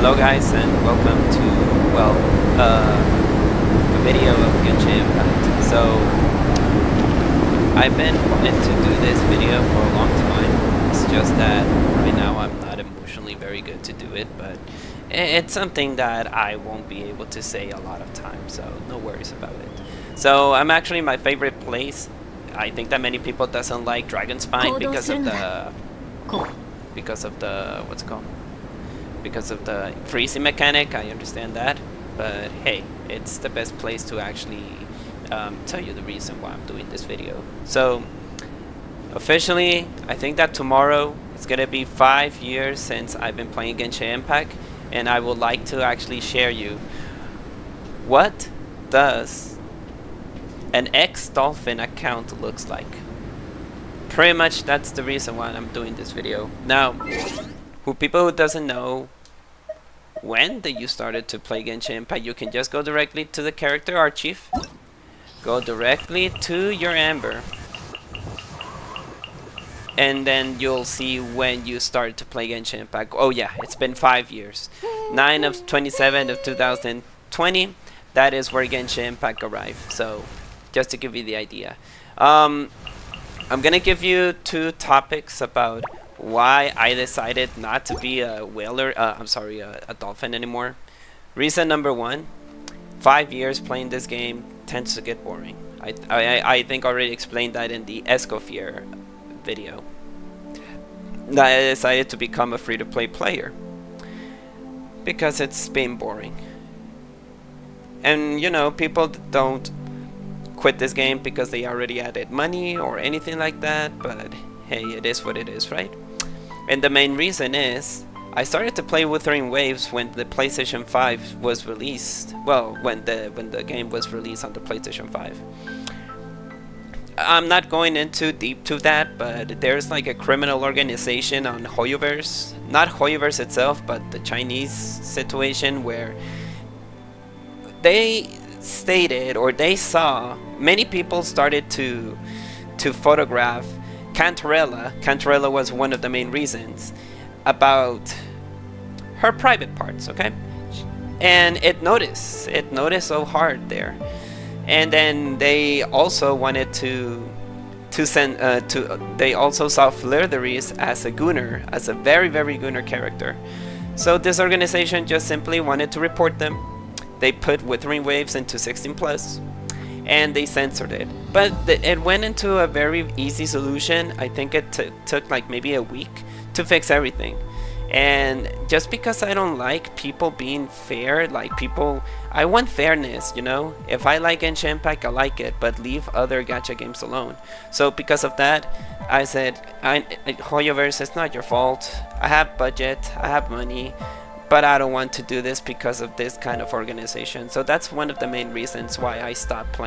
Hello guys and welcome to, well, a video of Genshin Impact. So, I've been wanting to do this video for a long time. It's just that right now I'm not emotionally very good to do it, but it's something that I won't be able to say a lot of times, so no worries about it. So, I'm actually in my favorite place. I think that many people doesn't like Dragon Spine because of the what's it called? Because of the freezing mechanic. I understand that, but hey, it's the best place to actually tell you the reason why I'm doing this video. So officially, I think that tomorrow it's gonna be 5 years since I've been playing Genshin Impact, and I would like to actually share you what does an Ex-Dolphin account looks like. Pretty much that's the reason why I'm doing this video. Now, for people who doesn't know when that you started to play Genshin Impact, you can just go directly to the character archive, go directly to your Amber, and then you'll see when you started to play Genshin Impact. Oh yeah, it's been 5 years. 9/27 of 2020, that is where Genshin Impact arrived. So, just to give you the idea. I'm gonna give you two topics about why I decided not to be a whaler, a dolphin anymore. Reason number one, 5 years playing this game tends to get boring. I think I already explained that in the Escoffier video. I decided to become a free-to-play player because it's been boring. And you know, people don't quit this game because they already added money or anything like that, but hey, it is what it is, right? And the main reason is I started to play Wuthering Waves when the PlayStation 5 was released. Well, when the game was released on the PlayStation 5. I'm not going into deep to that, but there's like a criminal organization on Hoyoverse, not Hoyoverse itself, but the Chinese situation, where they stated, or they saw, many people started to photograph Cantarella. Cantarella was one of the main reasons about her private parts, okay? And it noticed so hard there. And then they also wanted to send they also saw Flirderies as a gooner, as a very gooner character. So this organization just simply wanted to report them. They put Wuthering Waves into 16+, and they censored it. But it went into a very easy solution. I think it took like maybe a week to fix everything. And just because I don't like people being fair, like people, I want fairness, you know? If I like Genshin Impact, I like it, but leave other gacha games alone. So because of that, I said, Hoyoverse, it's not your fault. I have budget, I have money, but I don't want to do this because of this kind of organization. So that's one of the main reasons why I stopped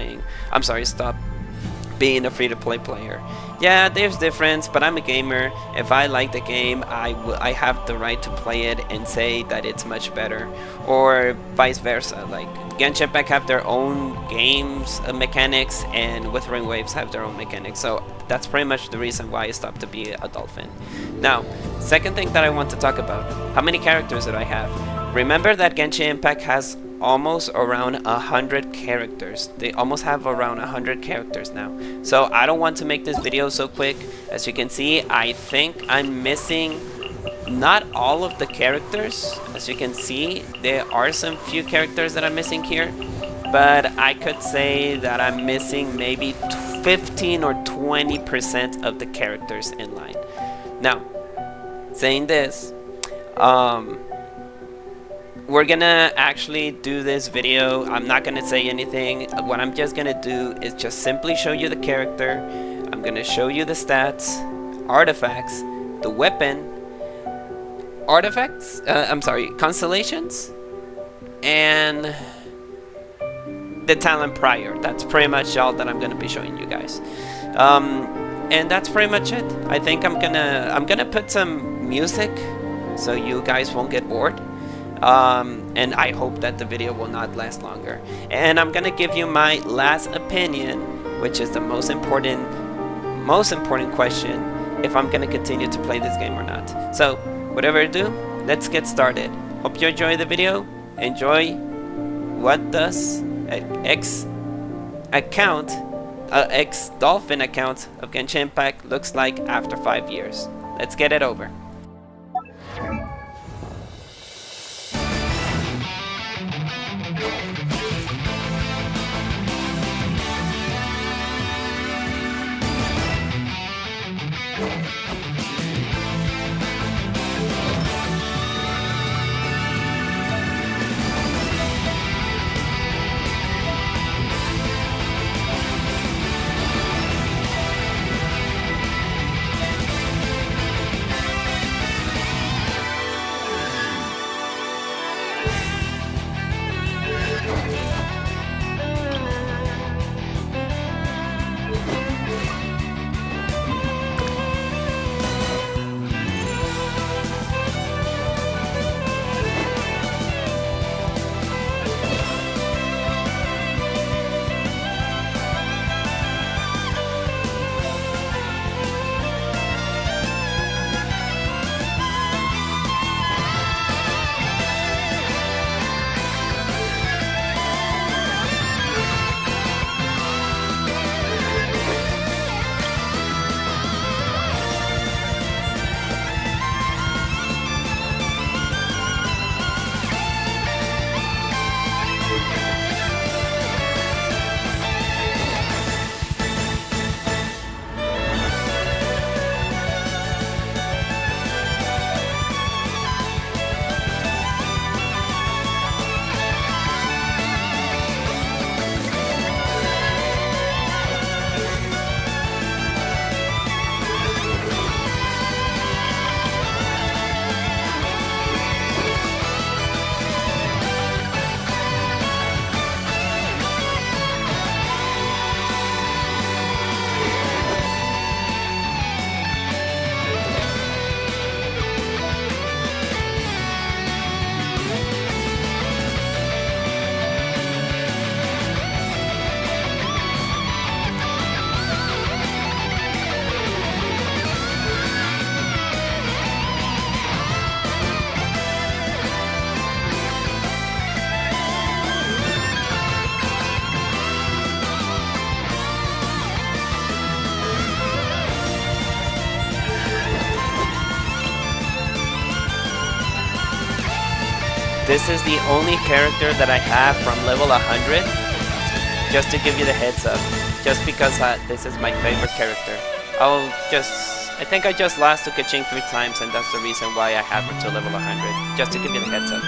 being a free-to-play player. Yeah, there's difference, but I'm a gamer. If I like the game, I have the right to play it and say that it's much better, or vice versa. Like Genshin Impact have their own games mechanics, and Wuthering Waves have their own mechanics. So that's pretty much the reason why I stopped to be a dolphin. Now, second thing that I want to talk about: how many characters did I have? Remember that Genshin Impact has almost around 100 characters. They almost have around 100 characters now. So I don't want to make this video so quick. As you can see, I think I'm missing not all of the characters. As you can see, there are some few characters that I'm missing here, but I could say that I'm missing maybe 15 or 20% of the characters in line. Now, saying this, we're gonna actually do this video. I'm not gonna say anything. What I'm just gonna do is just simply show you the character. I'm gonna show you the stats, artifacts, the weapon, constellations, and the talent prior. That's pretty much all that I'm gonna be showing you guys. And that's pretty much it. I think I'm gonna put some music so you guys won't get bored. And I hope that the video will not last longer. And I'm gonna give you my last opinion, which is the most important question, if I'm gonna continue to play this game or not. So, whatever I do, let's get started. Hope you enjoy the video. Enjoy what does Ex-Dolphin account of Genshin Impact looks like after 5 years. Let's get it over. This is the only character that I have from level 100, just to give you the heads up, just because this is my favorite character. I think I just lost to Keqing 3 times, and that's the reason why I have her to level 100, just to give you the heads up.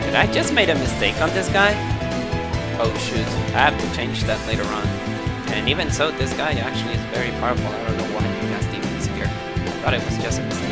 Did I just made a mistake on this guy? Oh shoot, I have to change that later on. And even so, this guy actually is very powerful. I don't know why he has demons here. I thought it was just a mistake.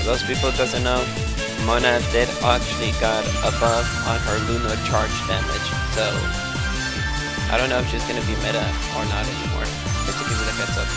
Those people who doesn't know, Mona did actually got a buff on her Luna charge damage, so I don't know if she's gonna be meta or not anymore. Just to give you the heads up.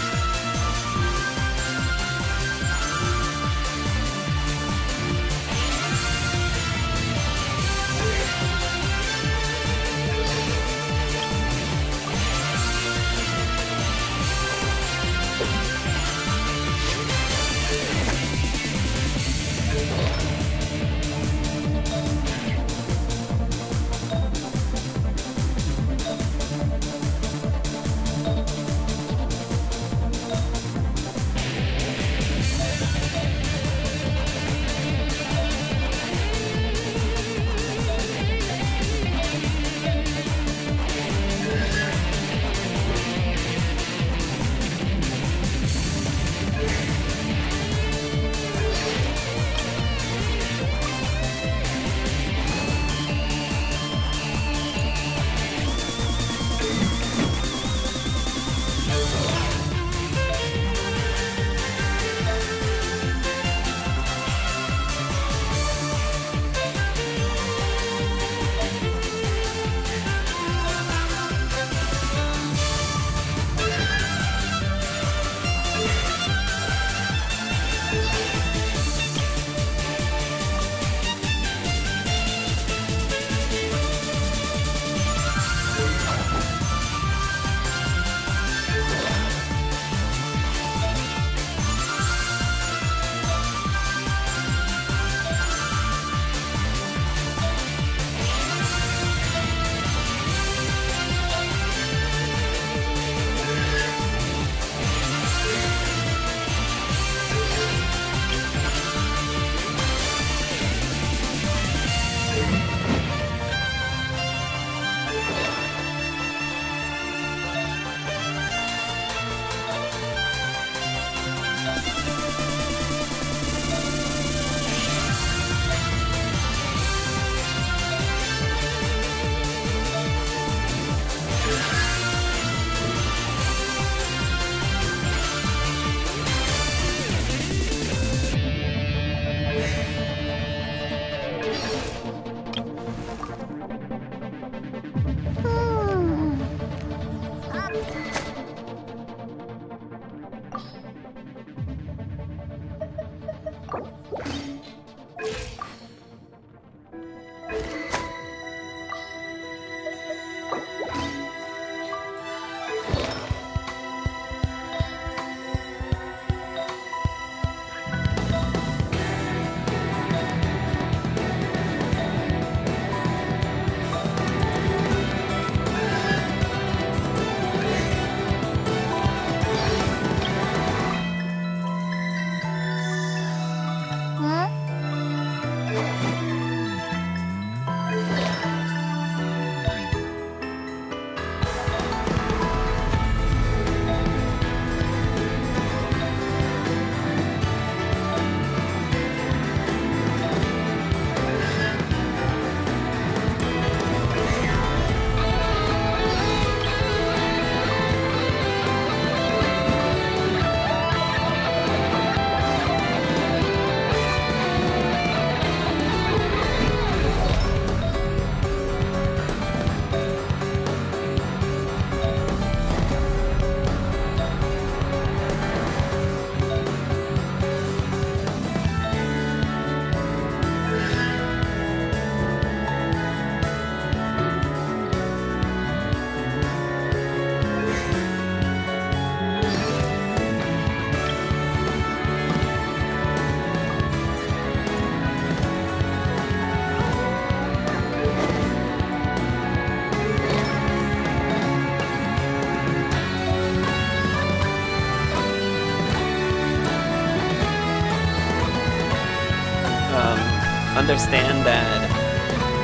Understand that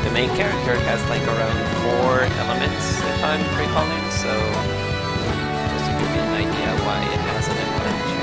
the main character has like around 4 elements, if time recalling, so just to give you an idea why it has an advantage.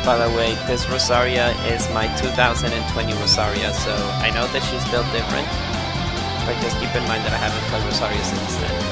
By the way, this Rosaria is my 2020 Rosaria, so I know that she's built different, but just keep in mind that I haven't played Rosaria since then.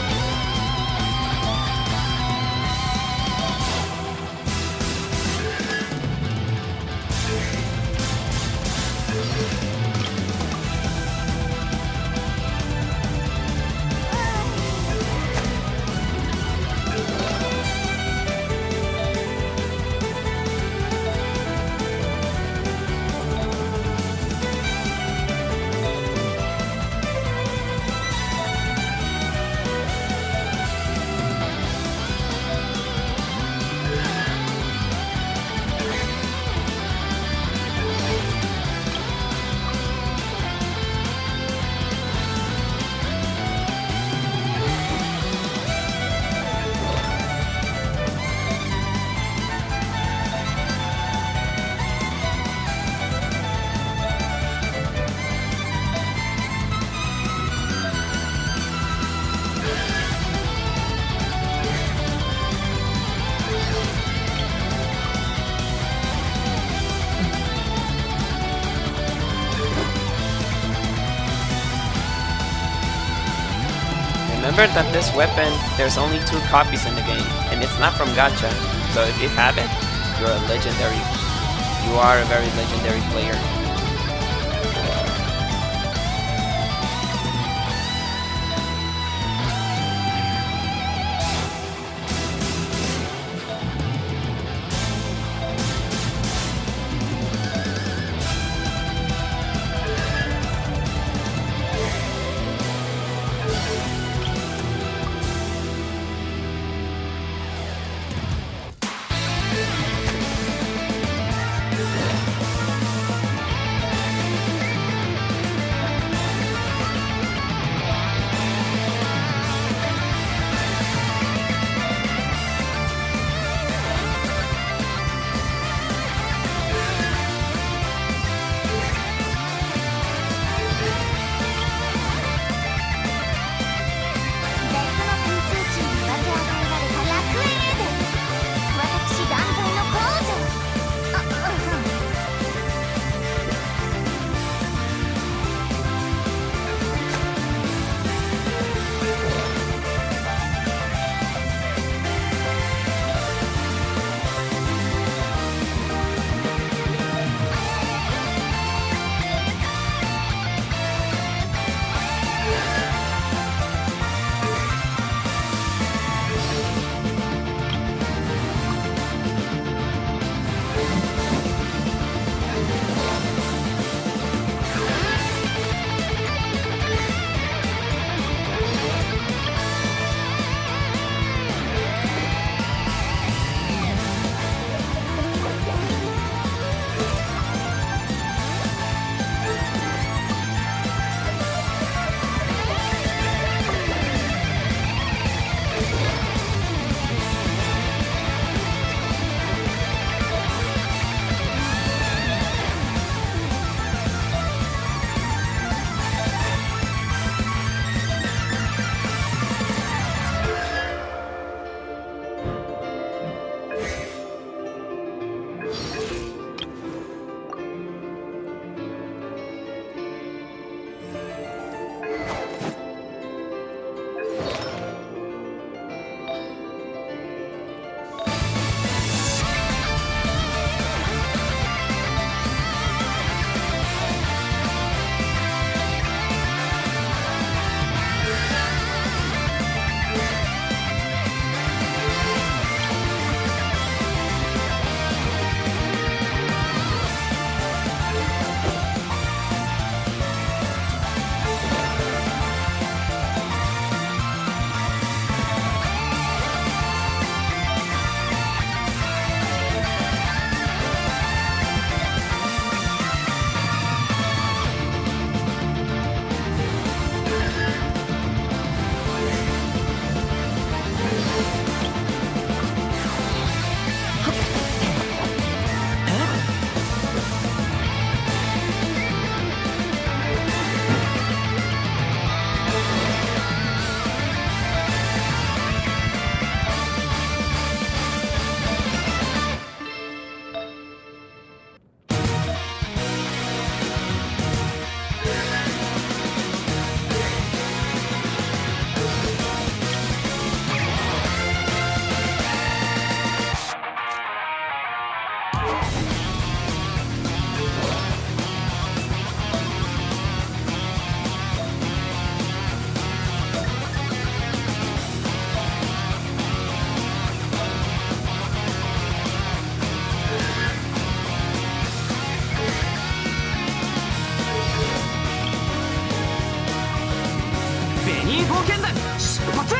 Remember that this weapon, there's only 2 copies in the game, and it's not from gacha, so if you have it, you're a legendary, you are a very legendary player. ベニー冒険団出発。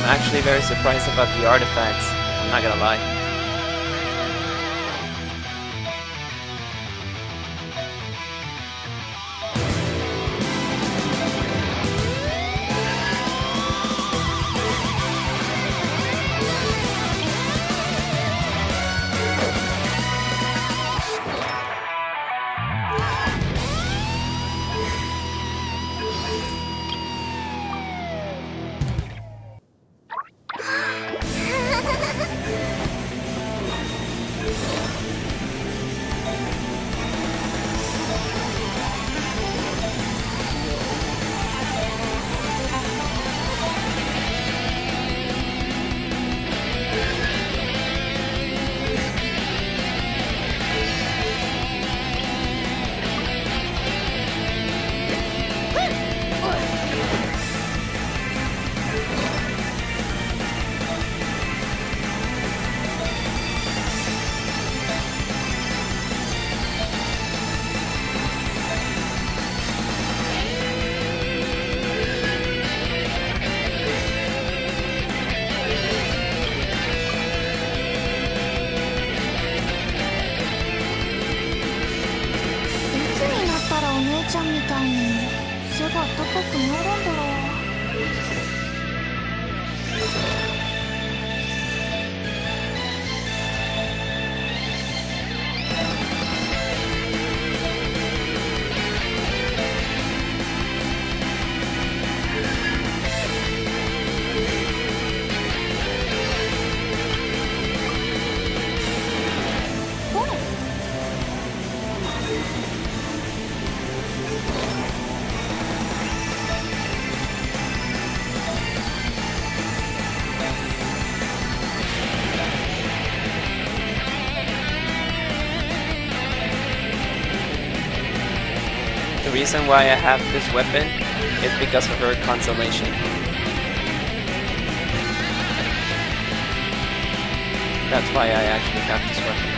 I'm actually very surprised about the artifacts, I'm not gonna lie. The reason why I have this weapon is because of her consolation. That's why I actually have this weapon.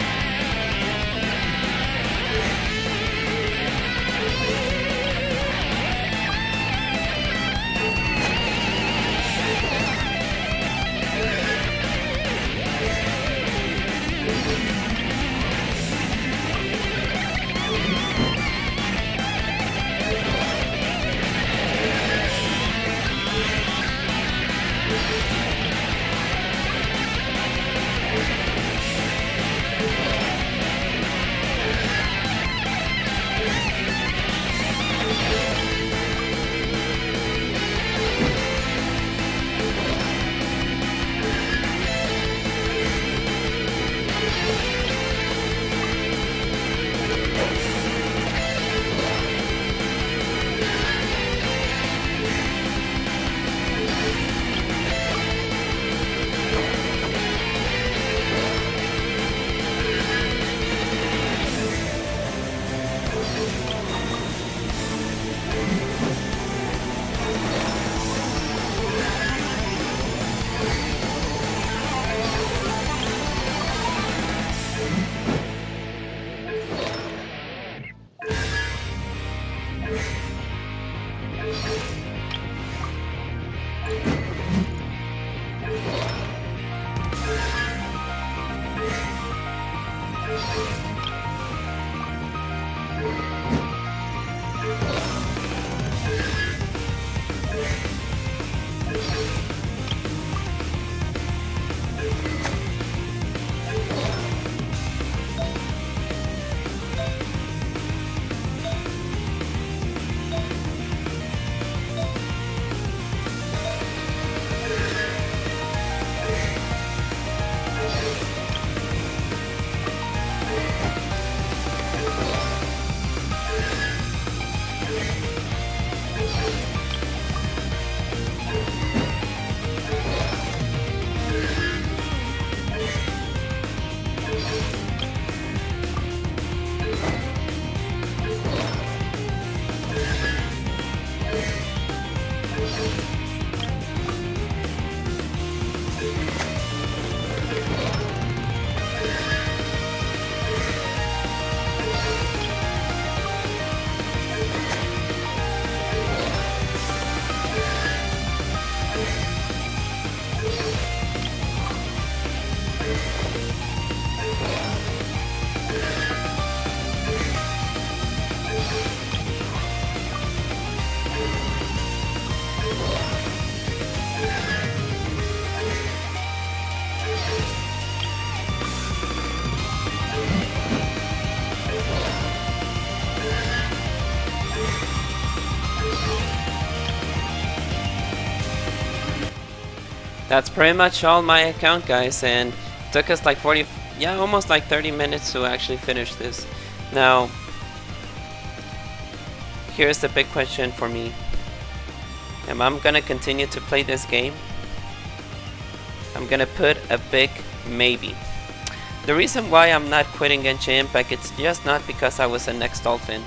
that's pretty much all my account, guys, and it took us like 40, yeah, almost like 30 minutes to actually finish this. Now, here's the big question for me. Am I gonna continue to play this game? I'm gonna put a big maybe. The reason why I'm not quitting Genshin Impact, it's just not because I was an Ex-Dolphin.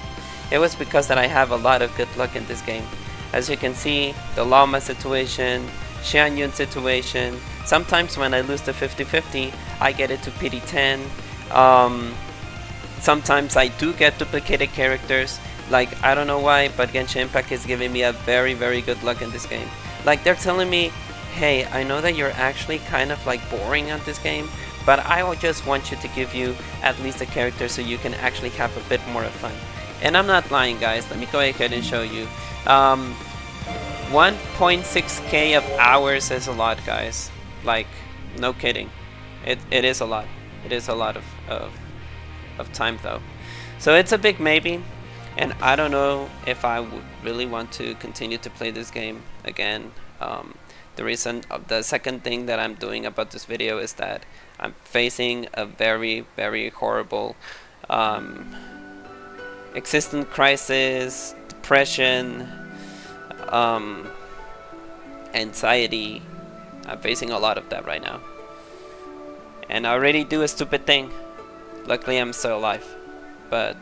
It was because that I have a lot of good luck in this game. As you can see, the Lauma situation, Xianyun situation, sometimes when I lose the 50-50, I get it to PD10. Sometimes I do get duplicated characters. Like, I don't know why, but Genshin Impact is giving me a very, very good luck in this game. Like, they're telling me, hey, I know that you're actually kind of like boring on this game, but I just want you to give you at least a character so you can actually have a bit more of fun. And I'm not lying, guys. Let me go ahead and show you. 1.6k of hours is a lot, guys. Like, no kidding. It is a lot. It is a lot of time, though. So it's a big maybe. And I don't know if I would really want to continue to play this game again. The second thing that I'm doing about this video is that I'm facing a very, very horrible existence crisis, depression, anxiety. I'm facing a lot of that right now. And I already do a stupid thing. Luckily I'm still alive. But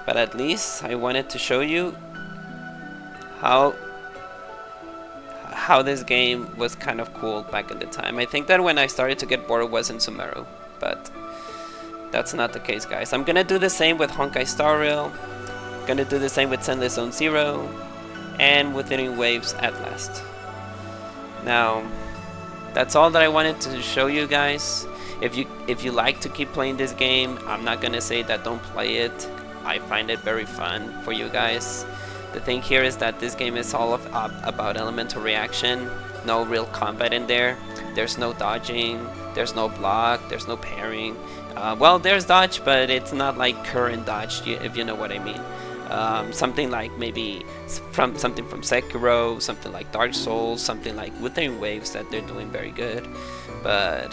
at least I wanted to show you how this game was kind of cool back in the time. I think that when I started to get bored it was in Sumeru, but that's not the case, guys. I'm gonna do the same with Honkai Star Rail, gonna do the same with Zenless Zone Zero, and with Withering Waves at last. Now, that's all that I wanted to show you guys. If you like to keep playing this game, I'm not gonna say that don't play it. I find it very fun for you guys. The thing here is that this game is all about elemental reaction. No real combat in there. There's no dodging, there's no block, there's no parrying. Well, there's dodge, but it's not like current dodge, if you know what I mean. Something like maybe something from Sekiro, something like Dark Souls, something like Withering Waves that they're doing very good. But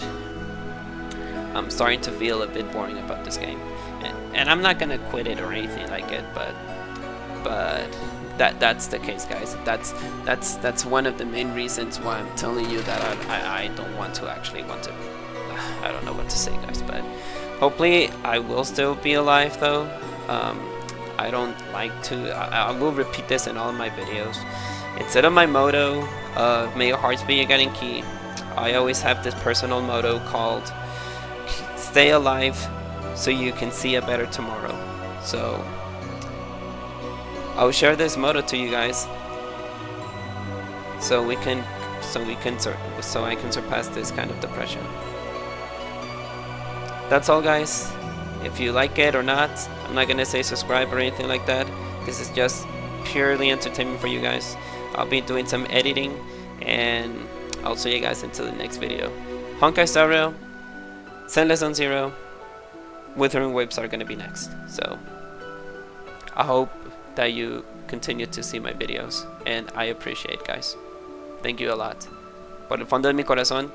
I'm starting to feel a bit boring about this game. And I'm not gonna quit it or anything like it, but that's the case, guys. That's one of the main reasons why I'm telling you that I don't want to actually want to. I don't know what to say, guys, but hopefully I will still be alive though. I don't like to. I will repeat this in all of my videos. Instead of my motto of "May your hearts be your guiding key," I always have this personal motto called "Stay alive so you can see a better tomorrow." So I'll share this motto to you guys, so I can surpass this kind of depression. That's all, guys. If you like it or not, I'm not gonna say subscribe or anything like that. This is just purely entertainment for you guys. I'll be doing some editing, and I'll see you guys until the next video. Honkai Star Rail, Zenless Zone Zero, Withering Waves are gonna be next. So I hope that you continue to see my videos, and I appreciate, guys. Thank you a lot. Por el fondo de mi corazón,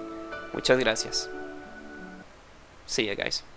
muchas gracias. See ya, guys.